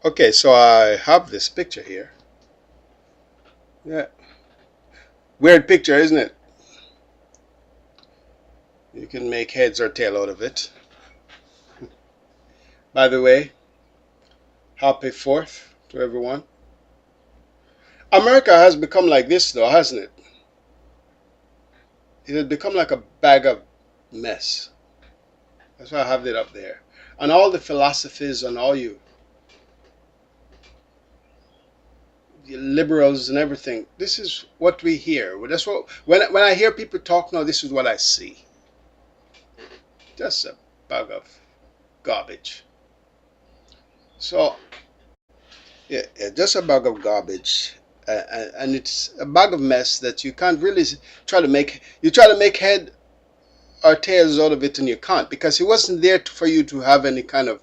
Okay, so I have this picture here. Yeah, weird picture, isn't it? You can make heads or tail out of it. By the way, happy 4th to everyone. America has become like this, though, hasn't it? It has become like a bag of mess. That's why I have it up there. And all the philosophies and all you liberals and everything. This is what we hear. That's what when I hear people talk now, this is what I see. Just a bag of garbage. So yeah, just a bag of garbage, and it's a bag of mess that you can't really try to make. You try to make head or tails out of it, and you can't because it wasn't there for you to have any kind of.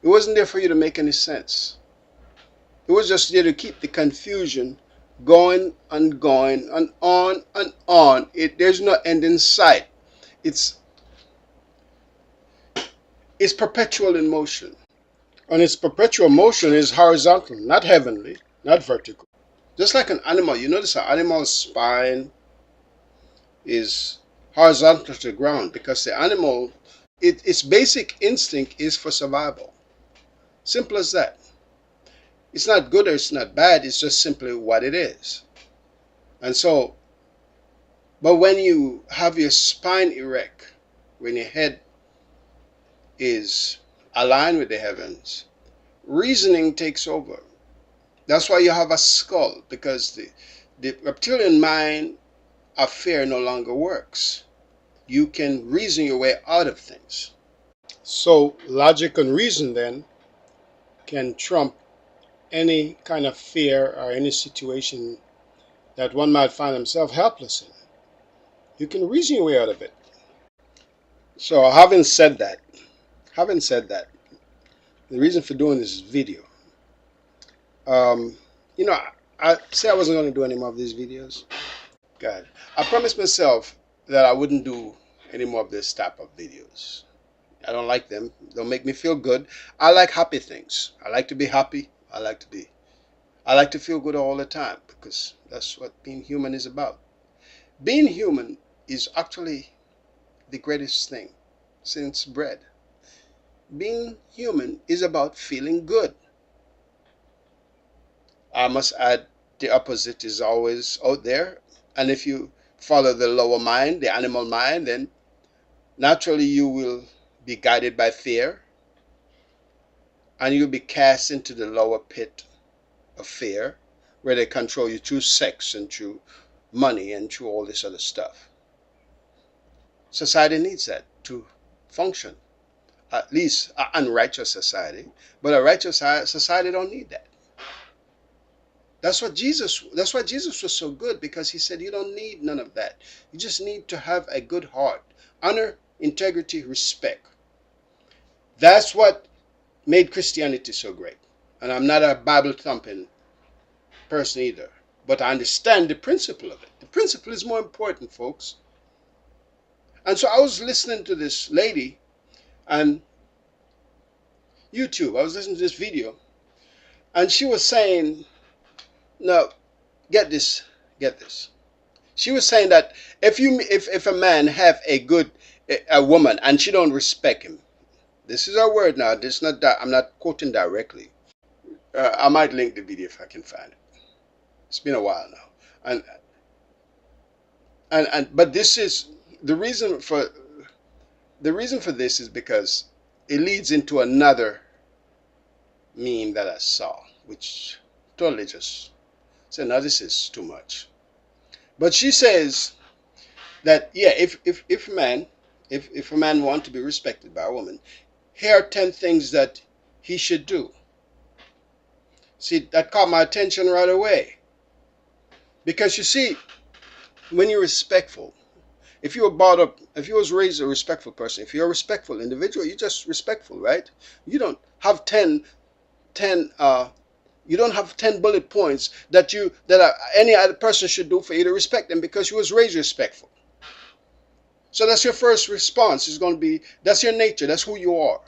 It wasn't there for you to make any sense. It was just there to keep the confusion going and going and on and on. There's no end in sight. It's it's perpetual in motion. And its perpetual motion is horizontal, not heavenly, not vertical. Just like an animal, you notice an animal's spine is horizontal to the ground because the animal, its basic instinct is for survival. Simple as that. It's not good or it's not bad, it's just simply what it is. And so, but when you have your spine erect, when your head is aligned with the heavens, reasoning takes over. That's why you have a skull, because the reptilian mind of fear no longer works. You can reason your way out of things. So logic and reason then can trump any kind of fear or any situation that one might find himself helpless in. You can reason your way out of it. So having said that, the reason for doing this video, um, you know, I say I wasn't going to do any more of these videos. God, I promised myself that I wouldn't do any more of this type of videos. I don't like them. They don't make me feel good. I like happy things. I like to be happy. I like to feel good all the time because that's what being human is about. Being human is actually the greatest thing since bread. Being human is about feeling good. I must add, the opposite is always out there. And if you follow the lower mind, the animal mind, then naturally you will be guided by fear and you'll be cast into the lower pit of fear where they control you through sex and through money and through all this other stuff. Society needs that to function. At least an unrighteous society. But a righteous society don't need that. That's why Jesus was so good, because he said you don't need none of that. You just need to have a good heart. Honor, integrity, respect. That's what made Christianity so great. And I'm not a Bible thumping person either. But I understand the principle of it. The principle is more important, folks. And so I was listening to this lady on YouTube. I was listening to this video. And she was saying, no, get this. She was saying that if a man have a woman and she don't respect him, this is her word now. This is not that I'm not quoting directly. I might link the video if I can find it. It's been a while now, but this is the reason for this is because it leads into another meme that I saw, which totally just said, "No, this is too much." But she says that yeah, if a man want to be respected by a woman, here are 10 things that he should do. See, that caught my attention right away. Because you see, when you're respectful, if you was raised a respectful person, if you're a respectful individual, you're just respectful, right? You don't have 10 you don't have 10 bullet points that any other person should do for you to respect them, because you was raised respectful. So that's your first response is going to be, that's your nature, that's who you are.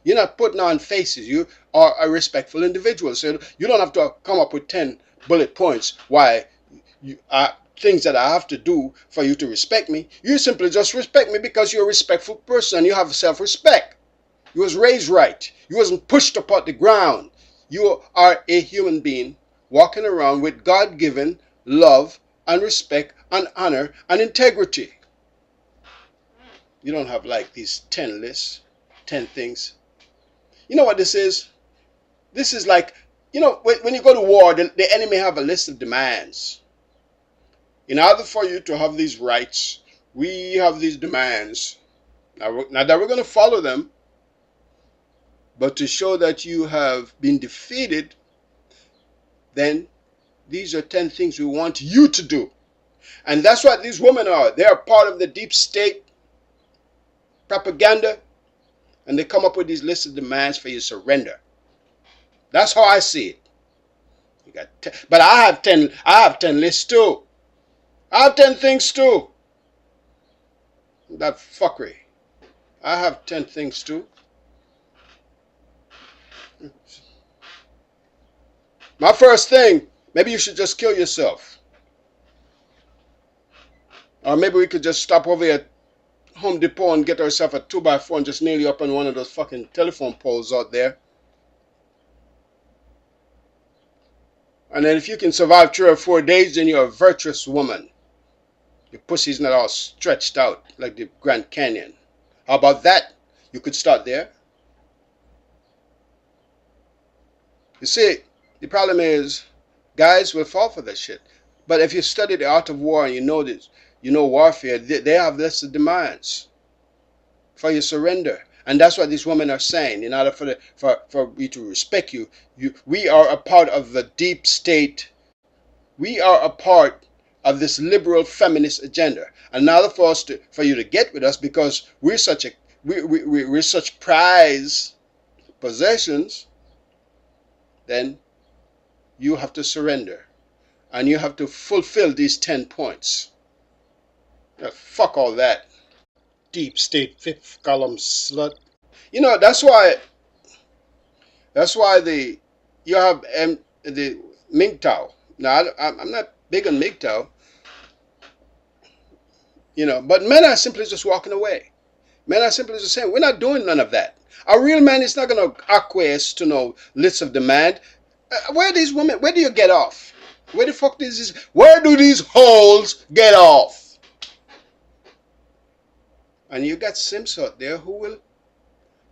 You're not putting on faces. You are a respectful individual. So you don't have to come up with 10 bullet points why you things that I have to do for you to respect me. You simply just respect me because you're a respectful person. You have self-respect. You was raised right. You wasn't pushed upon the ground. You are a human being walking around with God-given love and respect and honor and integrity. You don't have like these 10 lists, 10 things. You know what this is? This is like, you know, when you go to war, the enemy have a list of demands. In order for you to have these rights, we have these demands. Now that we're going to follow them, but to show that you have been defeated, then these are 10 things we want you to do. And that's what these women are. They are part of the deep state propaganda, and they come up with these lists of demands for your surrender. That's how I see it. You got but I have 10 lists too. I have 10 things too. That fuckery. I have 10 things too. My first thing, maybe you should just kill yourself. Or maybe we could just stop over at Home Depot and get ourselves a 2x4 and just nail you up on one of those fucking telephone poles out there. And then if you can survive 3 or 4 days, then you're a virtuous woman. Your pussy's not all stretched out like the Grand Canyon. How about that? You could start there. You see, the problem is guys will fall for that shit. But if you study the art of war and you know this, you know warfare, they have lists of demands for your surrender. And that's what these women are saying. In order for me to respect you, we are a part of the deep state. We are a part of this liberal feminist agenda. And now for you to get with us, because we're such prize possessions, then you have to surrender. And you have to fulfill these 10 points. Now, fuck all that. Deep state 5th column slut. You know, that's why you have the MGTOW. Now, I'm not big on MGTOW. You know, but men are simply just walking away. Men are simply just saying, we're not doing none of that. A real man is not going to acquiesce to no lists of demand. Where are these women? Where do you get off? Where the fuck where do these holes get off? And you got simps out there who will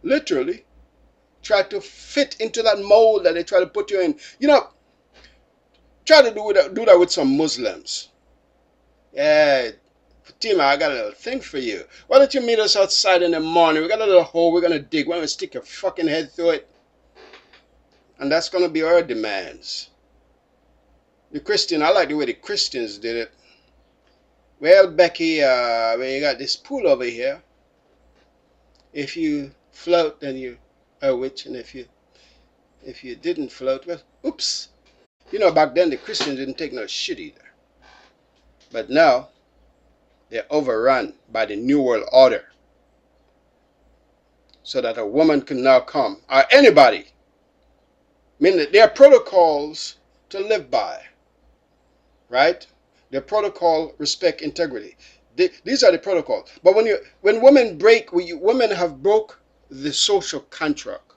literally try to fit into that mold that they try to put you in. You know, try to do that with some Muslims. Yeah, Fatima, I got a little thing for you. Why don't you meet us outside in the morning? We got a little hole we're going to dig. We're going to stick your fucking head through it. And that's going to be our demands. The Christian, I like the way the Christians did it. Well, Becky, when you got this pool over here, if you float, then you are a witch, and if you didn't float, well, oops. You know, back then the Christians didn't take no shit either. But now, they're overrun by the New World Order. So that a woman can now come, or anybody. I mean, there are protocols to live by. Right? The protocol, respect, integrity. These are the protocols. But when women women have broke the social contract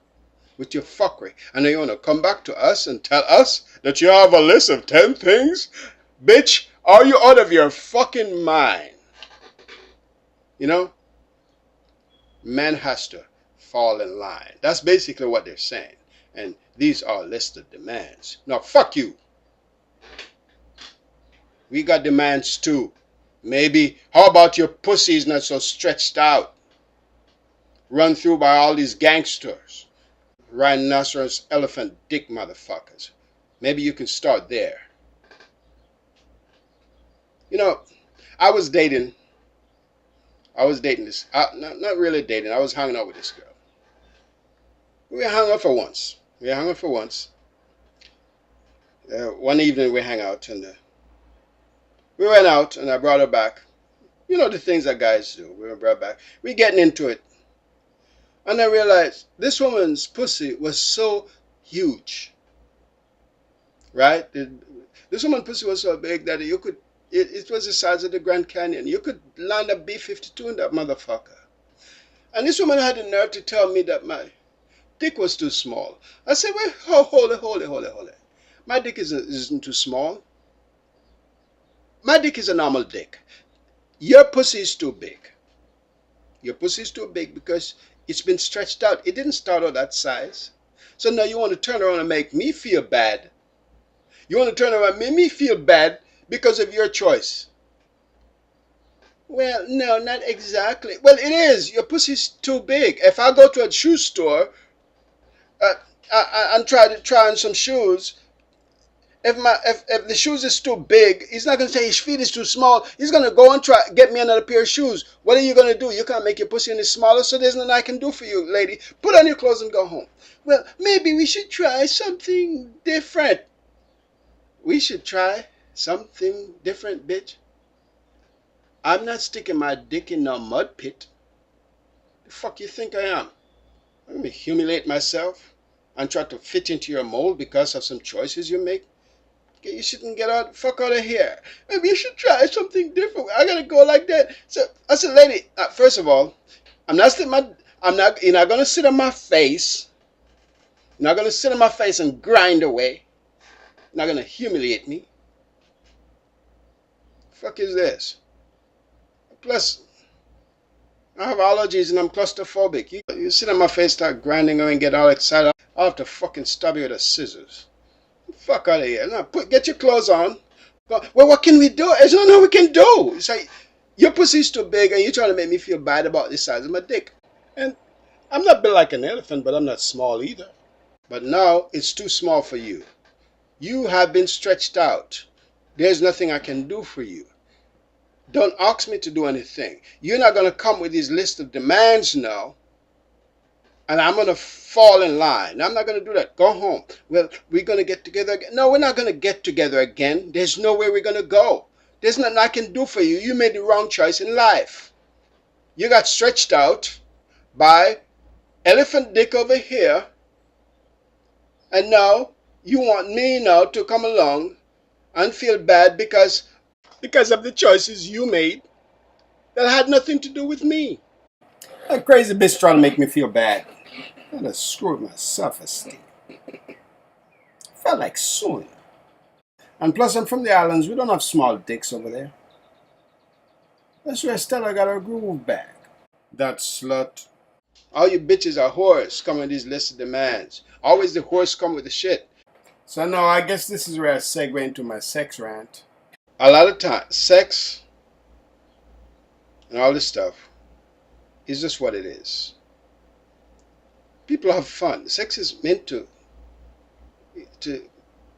with your fuckery, and then you want to come back to us and tell us that you have a list of 10 things? Bitch, are you out of your fucking mind? You know? Man has to fall in line. That's basically what they're saying. And these are listed demands. Now, fuck you. We got demands too. Maybe, how about your pussy's not so stretched out? Run through by all these gangsters. Rhinoceros, elephant, dick motherfuckers. Maybe you can start there. You know, I was dating this, not really dating, I was hanging out with this girl. We hung out for once. One evening we hang out and we went out and I brought her back. You know the things that guys do. We were brought back. We getting into it. And I realized this woman's pussy was so huge, right? This woman's pussy was so big that you could, it was the size of the Grand Canyon. You could land a B-52 in that motherfucker. And this woman had the nerve to tell me that my dick was too small. I said, well, hold it. My dick isn't too small. My dick is a normal dick. Your pussy is too big. Your pussy is too big because it's been stretched out. It didn't start out that size. So now you want to turn around and make me feel bad. You want to turn around and make me feel bad because of your choice. Well, no, not exactly. Well, it is. Your pussy's too big. If I go to a shoe store uh, and try on some shoes, if the shoes is too big, he's not gonna say his feet is too small. He's gonna go and try get me another pair of shoes. What are you gonna do? You can't make your pussy any smaller, so there's nothing I can do for you, lady. Put on your clothes and go home. Well, maybe we should try something different. We should try something different, bitch. I'm not sticking my dick in no mud pit. The fuck you think I am? I'm gonna humiliate myself and try to fit into your mold because of some choices you make? You shouldn't get out, fuck out of here. Maybe you should try something different. I gotta go like that. So I said, lady, first of all, you're not gonna sit on my face. You're not gonna sit on my face and grind away. You're not gonna humiliate me. Fuck is this? Plus, I have allergies and I'm claustrophobic. You sit on my face, start grinding away and get all excited. I'll have to fucking stab you with the scissors. Fuck out of here. Now, get your clothes on. Well, what can we do? There's nothing we can do. It's like, your pussy's too big and you're trying to make me feel bad about the size of my dick. And I'm not built like an elephant, but I'm not small either. But now, it's too small for you. You have been stretched out. There's nothing I can do for you. Don't ask me to do anything. You're not going to come with this list of demands now. And I'm going to fall in line. I'm not going to do that. Go home. Well, we're going to get together again. No, we're not going to get together again. There's nowhere we're going to go. There's nothing I can do for you. You made the wrong choice in life. You got stretched out by elephant dick over here. And now you want me now to come along and feel bad because of the choices you made that had nothing to do with me. That crazy bitch trying to make me feel bad. I had to screw with my self-esteem. Felt like suing. And plus, I'm from the islands. We don't have small dicks over there. That's where Stella got her groove back. That slut. All you bitches are whores coming with these lists of demands. Always the whores come with the shit. So no, I guess this is where I segue into my sex rant. A lot of times, sex and all this stuff is just what it is. People have fun. Sex is meant to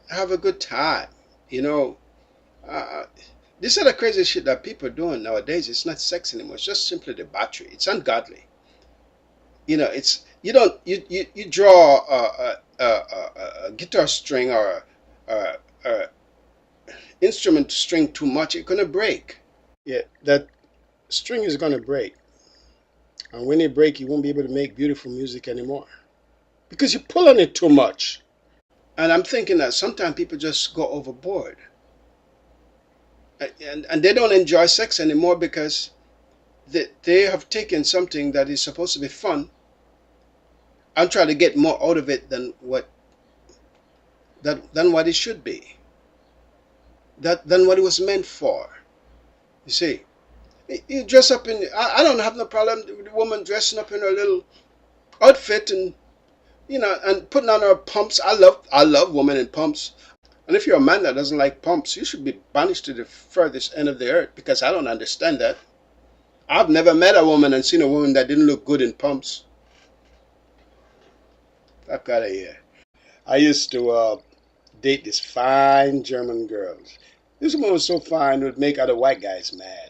have a good time. You know, this is the crazy shit that people are doing nowadays. It's not sex anymore. It's just simply debauchery. It's ungodly. You know, it's you draw a guitar string or a instrument string too much, it's gonna break. Yeah, that string is gonna break. And when it breaks, you won't be able to make beautiful music anymore. Because you pull on it too much. And I'm thinking that sometimes people just go overboard. And they don't enjoy sex anymore because they have taken something that is supposed to be fun and try to get more out of it than what it should be. Than what it was meant for. You see. You dress up in, I don't have no problem with the woman dressing up in her little outfit and, you know, and putting on her pumps. I love women in pumps. And if you're a man that doesn't like pumps, you should be banished to the furthest end of the earth because I don't understand that. I've never met a woman and seen a woman that didn't look good in pumps. Fuck out of here. I used to date this fine German girl. This woman was so fine it would make other white guys mad.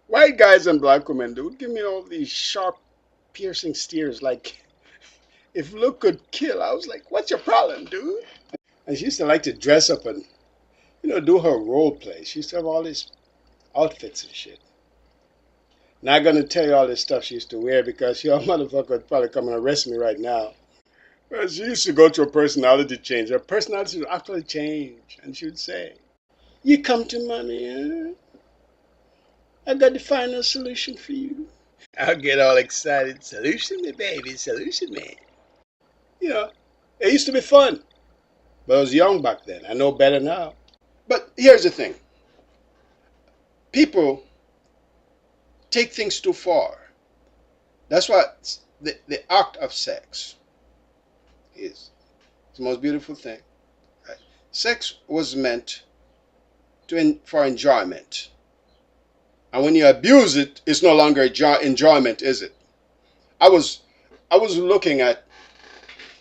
White guys and black women, they would give me all these sharp, piercing stares like, if look could kill. I was like, what's your problem, dude? And she used to like to dress up and, you know, do her role play. She used to have all these outfits and shit. Not gonna tell you all this stuff she used to wear because your motherfucker would probably come and arrest me right now. Well, she used to go through a personality change. Her personality would actually change, and she would say, "You come to mommy, huh? I got the final solution for you." I'll get all excited. Solution me, baby. Solution me. You know, it used to be fun. But I was young back then. I know better now. But here's the thing. People take things too far. That's what the act of sex is. It's the most beautiful thing. Right? Sex was meant for enjoyment. And when you abuse it, it's no longer enjoyment, is it? I was looking at,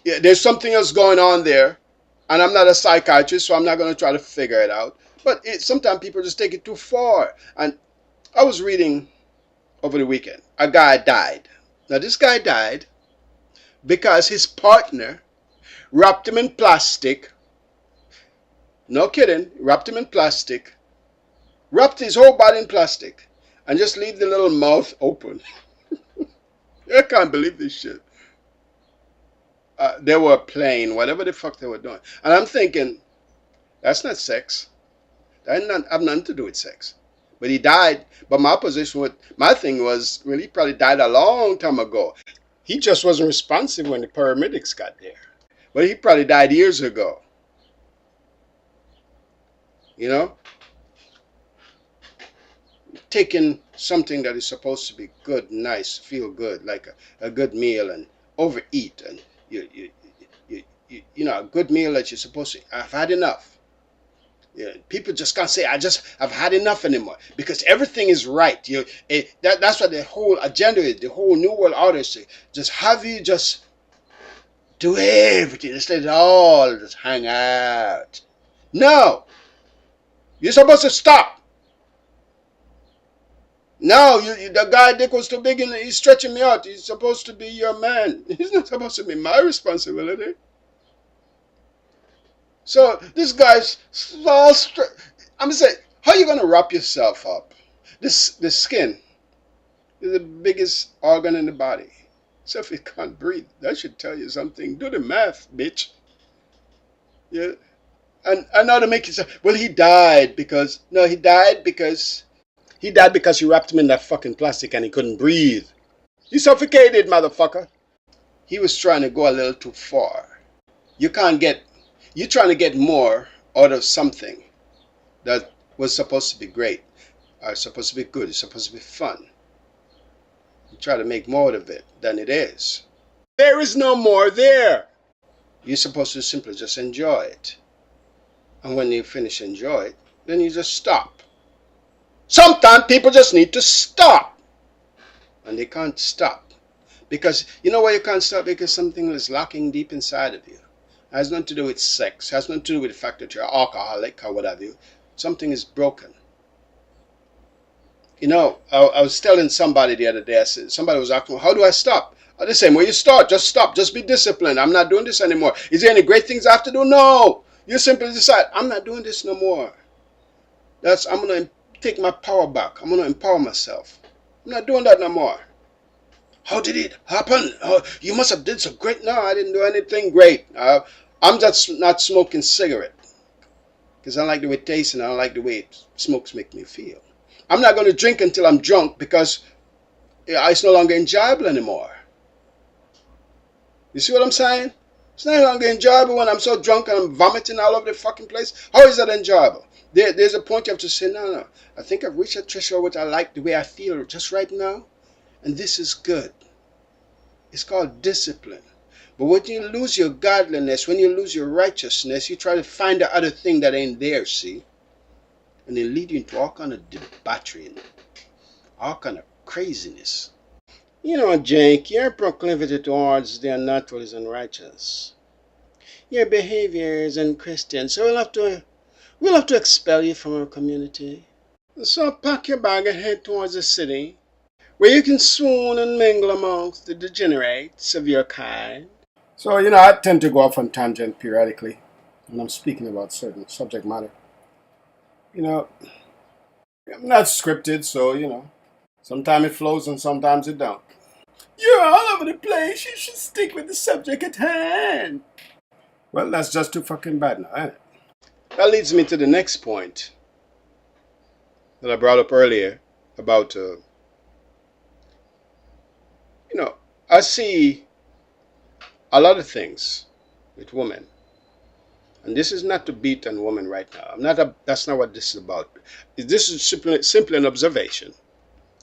yeah, there's something else going on there, and I'm not a psychiatrist, so I'm not going to try to figure it out. But sometimes people just take it too far. And I was reading over the weekend, a guy died. Now this guy died because his partner wrapped him in plastic. No kidding, wrapped him in plastic, wrapped his whole body in plastic, and just leave the little mouth open. I can't believe this shit. They were playing whatever the fuck they were doing, and I'm thinking, that's not sex. That have nothing to do with sex. But he died. But my thing was, really, he probably died a long time ago. He just wasn't responsive when the paramedics got there. But he probably died years ago. You know? Taking something that is supposed to be good, nice, feel good, like a good meal, and overeat, and you know, a good meal that you're supposed to, I've had enough. Yeah, people just can't say I've had enough anymore because everything is right. That's what the whole agenda is. The whole New World Order is just have you just do everything. Just let it all just hang out. No, you're supposed to stop. No, the guy dick was too big and he's stretching me out. He's supposed to be your man. He's not supposed to be my responsibility. So this guy's all I'm saying, how are you gonna wrap yourself up? The skin is the biggest organ in the body. So if it can't breathe, that should tell you something. Do the math, bitch. Yeah. And now to make it sound, well, he died because he died because you wrapped him in that fucking plastic and he couldn't breathe. He suffocated, motherfucker. He was trying to go a little too far. You're trying to get more out of something that was supposed to be great, or supposed to be good, it's supposed to be fun. You try to make more of it than it is. There is no more there. You're supposed to simply just enjoy it. And when you finish enjoy it, then you just stop. Sometimes people just need to stop. And they can't stop. Because, you know why you can't stop? Because something is lacking deep inside of you. It has nothing to do with sex. It has nothing to do with the fact that you're alcoholic or what have you. Something is broken. You know, I was telling somebody the other day, somebody was asking, how do I stop? They say, well, you start. Just stop. Just be disciplined. I'm not doing this anymore. Is there any great things I have to do? No. You simply decide, I'm not doing this no more. I'm going to take my power back. I'm going to empower myself. I'm not doing that no more. How did it happen? Oh, you must have did so great. No, I didn't do anything great. I'm just not smoking cigarette. Because I don't like the way it tastes and I don't like the way smokes make me feel. I'm not going to drink until I'm drunk because it's no longer enjoyable anymore. You see what I'm saying? It's no longer enjoyable when I'm so drunk and I'm vomiting all over the fucking place. How is that enjoyable? There's a point you have to say, no. I think I've reached a threshold where I like the way I feel just right now. And this is good. It's called discipline. But when you lose your godliness, when you lose your righteousness, you try to find the other thing that ain't there, see? And they lead you into all kind of debauchery and all kind of craziness. You know, Jake, your proclivity towards the unnatural is unrighteous. Your behavior is unchristian, so we'll have to expel you from our community. So pack your bag and head towards the city, where you can swoon and mingle amongst the degenerates of your kind. So, you know, I tend to go off on tangent periodically when I'm speaking about certain subject matter. You know, I'm not scripted, so, you know, Sometimes it flows and sometimes it don't. You're all over the place. You should stick with the subject at hand. Well, that's just too fucking bad now, ain't it? That leads me to the next point that I brought up earlier about, I see a lot of things with women. And this is not to beat on women right now. That's not what this is about. This is simply an observation.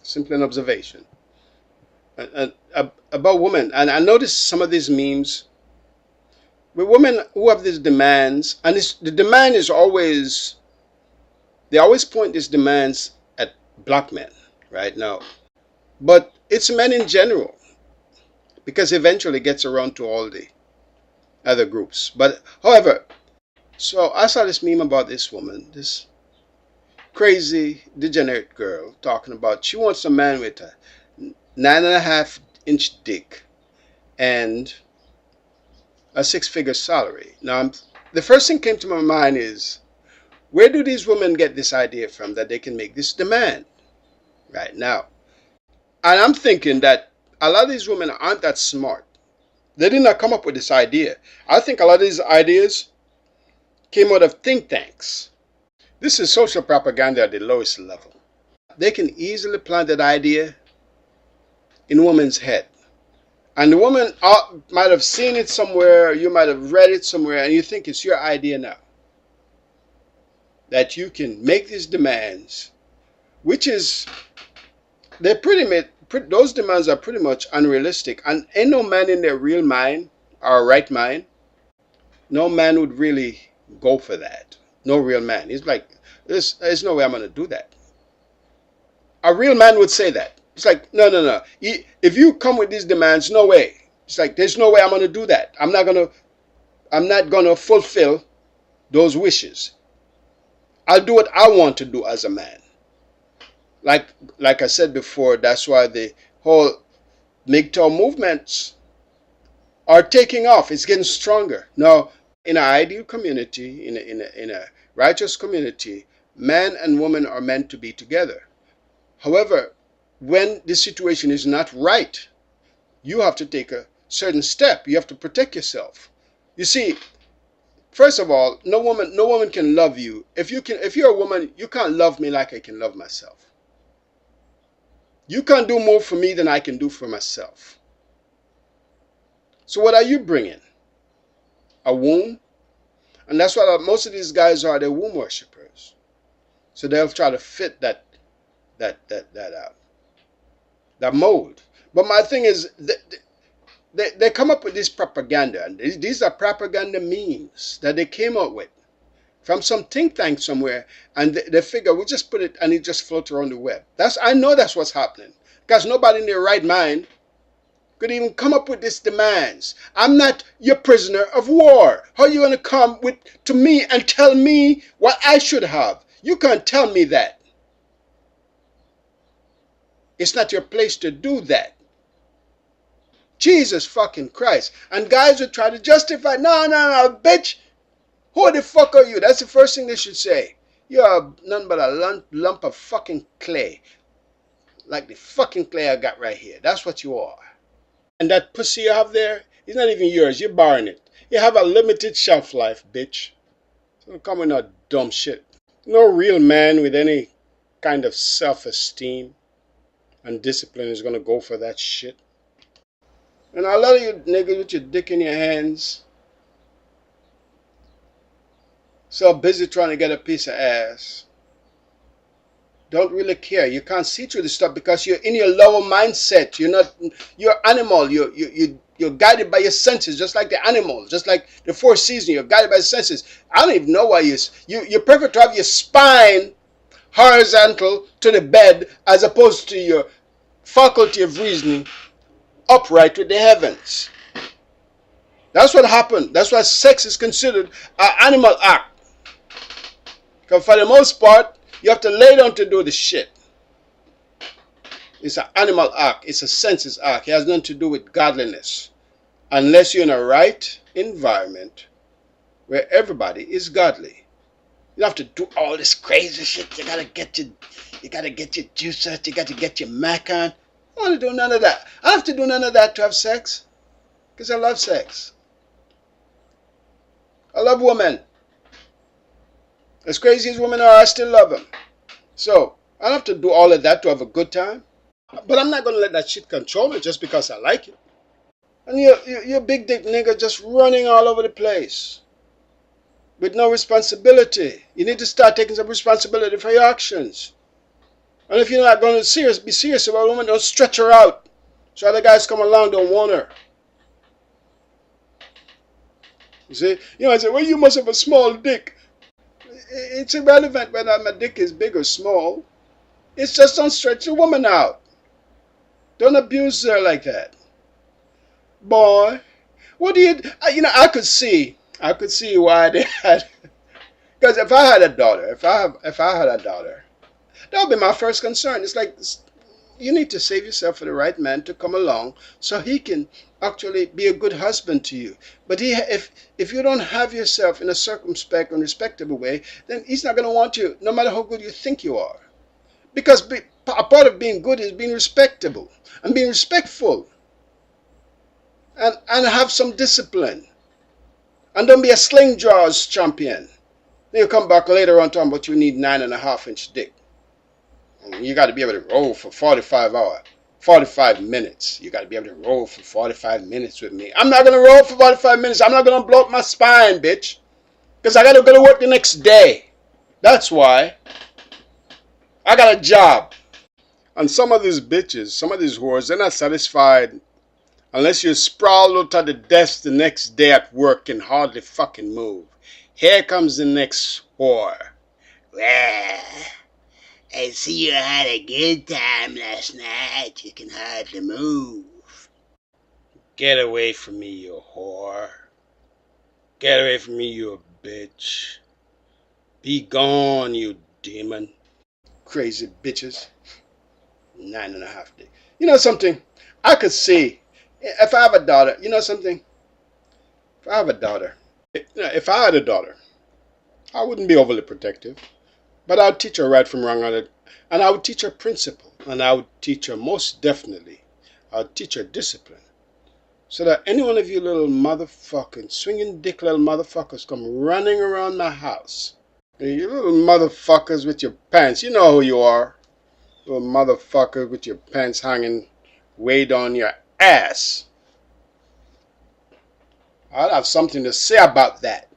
Simply an observation. About women. And I notice some of these memes with women who have these demands. And the demand is always, they always point these demands at black men right now. But it's men in general. Because eventually it gets around to all the other groups. But, however, so I saw this meme about this woman, this crazy, degenerate girl, talking about she wants a man with a 9.5-inch dick and a 6-figure salary. Now, the first thing came to my mind is, where do these women get this idea from that they can make this demand right now? And I'm thinking that a lot of these women aren't that smart. They did not come up with this idea. I think a lot of these ideas came out of think tanks. This is social propaganda at the lowest level. They can easily plant that idea in a woman's head. And the woman might have seen it somewhere, you might have read it somewhere, and you think it's your idea now. That you can make these demands, which is, those demands are pretty much unrealistic. And ain't no man in their real mind, or right mind, no man would really go for that. No real man. He's like, there's no way I'm going to do that. A real man would say that. It's like, no. If you come with these demands, no way. It's like, there's no way I'm going to do that. I'm not going to fulfill those wishes. I'll do what I want to do as a man. Like I said before, that's why the whole MGTOW movements are taking off. It's getting stronger. Now, in an ideal community, in a righteous community, man and woman are meant to be together. However, when the situation is not right, you have to take a certain step. You have to protect yourself. You see, first of all, no woman can love you. If you're a woman, you can't love me like I can love myself. You can't do more for me than I can do for myself. So what are you bringing? A womb? And that's what most of these guys are. They're womb worshippers. So they'll try to fit that mold. But my thing is, they come up with this propaganda, and these are propaganda memes that they came up with from some think tank somewhere, and they figure we just put it and it just floats around the web. I know that's what's happening, because nobody in their right mind could even come up with these demands. I'm not your prisoner of war. How are you going to come to me and tell me what I should have? You can't tell me that. It's not your place to do that. Jesus fucking Christ. And guys would try to justify, no, bitch. Who the fuck are you? That's the first thing they should say. You're none but a lump of fucking clay. Like the fucking clay I got right here. That's what you are. And that pussy you have there is not even yours. You're borrowing it. You have a limited shelf life, bitch. So don't come with no dumb shit. No real man with any kind of self-esteem and discipline is going to go for that shit. And a lot of you niggas with your dick in your hands, so busy trying to get a piece of ass, don't really care. You can't see through this stuff because you're in your lower mindset. You're animal. You're guided by your senses, just like the animals, just like the four seasons. You're guided by the senses. I don't even know why you prefer to have your spine horizontal to the bed as opposed to your faculty of reasoning upright with the heavens. That's what happened. That's why sex is considered an animal act. Because for the most part, you have to lay down to do the shit. It's an animal act. It's a senses act. It has nothing to do with godliness. Unless you're in a right environment where everybody is godly. You don't have to do all this crazy shit. You gotta get your juice out. You gotta get your mac on. I don't want to do none of that. I don't have to do none of that to have sex. Because I love sex. I love women. As crazy as women are, I still love them. So, I don't have to do all of that to have a good time. But I'm not going to let that shit control me just because I like it. And you're a big dick nigga just running all over the place. With no responsibility. You need to start taking some responsibility for your actions. And if you're not going to be serious about a woman, don't stretch her out. So other guys come along, don't want her. You see? You know, I say, well, you must have a small dick. It's irrelevant whether my dick is big or small. It's just don't stretch a woman out. Don't abuse her like that. Boy, what do you... I could see why they had... Because if I had a daughter, if I had a daughter, that would be my first concern. It's like, you need to save yourself for the right man to come along so he can actually be a good husband to you. But if you don't have yourself in a circumspect and respectable way, then he's not going to want you, no matter how good you think you are. Because a part of being good is being respectable and being respectful and have some discipline. And don't be a sling jaws champion. Then you come back later on talking about you need 9.5-inch dick. You got to be able to roll for 45 minutes. You got to be able to roll for 45 minutes with me. I'm not going to roll for 45 minutes. I'm not going to blow up my spine, bitch. Because I got to go to work the next day. That's why. I got a job. And some of these bitches, some of these whores, they're not satisfied unless you're sprawled out of the desk the next day at work and hardly fucking move. Here comes the next whore. Well, I see you had a good time last night. You can hardly move. Get away from me, you whore. Get away from me, you bitch. Be gone, you demon. Crazy bitches. 9.5 dick. You know something? I could see, if I have a daughter, you know something? If I have a daughter, if I had a daughter, I wouldn't be overly protective. But I would teach her right from wrong on it. And I would teach her principle. And I would teach her most definitely. I would teach her discipline. So that any one of you little motherfucking, swinging dick little motherfuckers come running around my house. You little motherfuckers with your pants. You know who you are. Little motherfucker with your pants hanging way down your ass. I'll have something to say about that.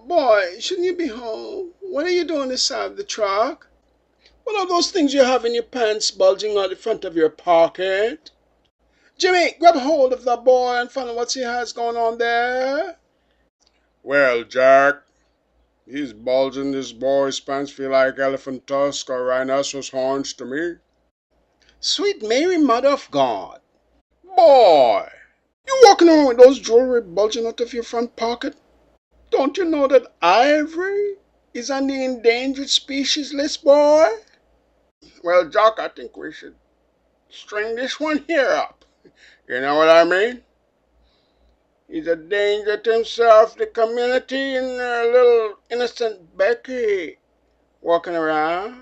Boy, shouldn't you be home? What are you doing this side of the truck? What are those things you have in your pants bulging out the front of your pocket? Jimmy, grab hold of the boy and find out what he has going on there. Well, Jack, these bulging this boy's pants feel like elephant tusk or rhinoceros horns to me. Sweet Mary, Mother of God. Boy, you walking around with those jewelry bulging out of your front pocket? Don't you know that ivory is on the endangered species list, boy? Well, Jock, I think we should string this one here up. You know what I mean? He's a danger to himself, the community, and a little innocent Becky walking around.